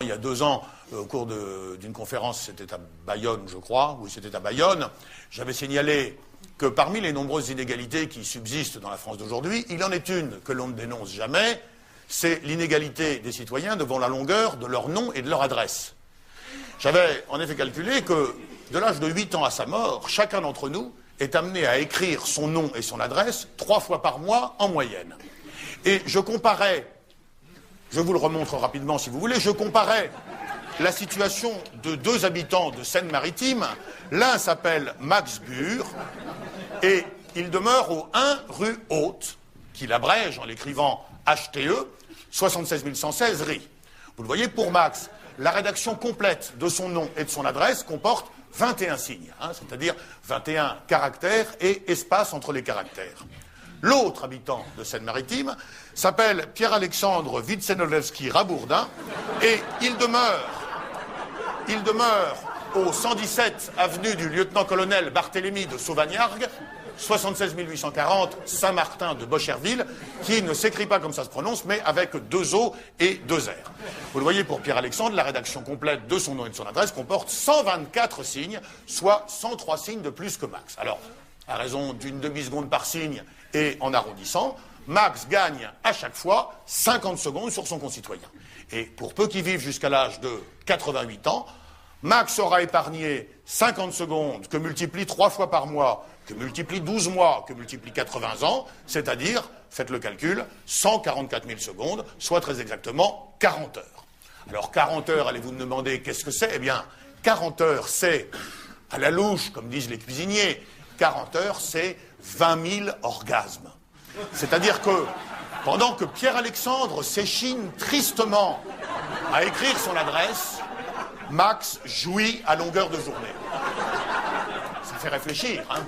il y a 2 ans, au cours d'une conférence, c'était à Bayonne, je crois, oui, c'était à Bayonne, j'avais signalé que parmi les nombreuses inégalités qui subsistent dans la France d'aujourd'hui, il en est une que l'on ne dénonce jamais, c'est l'inégalité des citoyens devant la longueur de leur nom et de leur adresse. J'avais en effet calculé que, de l'âge de 8 ans à sa mort, chacun d'entre nous est amené à écrire son nom et son adresse 3 fois par mois en moyenne. Et je comparais, je vous le remontre rapidement si vous voulez, je comparais la situation de 2 habitants de Seine-Maritime. L'un s'appelle Max Bure et il demeure au 1 rue Haute, qu'il abrège en l'écrivant HTE, 76 116 RI. Vous le voyez, pour Max, la rédaction complète de son nom et de son adresse comporte 21 signes, c'est-à-dire 21 caractères et espaces entre les caractères. L'autre habitant de Seine-Maritime s'appelle Pierre-Alexandre Witsenolewski-Rabourdin et il demeure au 117 avenue du lieutenant-colonel Barthélemy de Sauvagnargues, 76 840 Saint-Martin de Bocherville, qui ne s'écrit pas comme ça se prononce, mais avec 2 O et 2 R. Vous le voyez, pour Pierre-Alexandre, la rédaction complète de son nom et de son adresse comporte 124 signes, soit 103 signes de plus que Max. Alors, à raison d'une demi-seconde par signe et en arrondissant, Max gagne à chaque fois 50 secondes sur son concitoyen. Et pour peu qu'il vive jusqu'à l'âge de 88 ans, Max aura épargné 50 secondes que multiplie 3 fois par mois, que multiplie 12 mois, que multiplie 80 ans, c'est-à-dire, faites le calcul, 144 000 secondes, soit très exactement 40 heures. Alors 40 heures, allez-vous me demander qu'est-ce que c'est? Eh bien, 40 heures, c'est, à la louche, comme disent les cuisiniers, 40 heures, c'est 20 000 orgasmes. C'est-à-dire que, pendant que Pierre-Alexandre s'échine tristement à écrire son adresse, Max jouit à longueur de journée. Ça fait réfléchir, hein.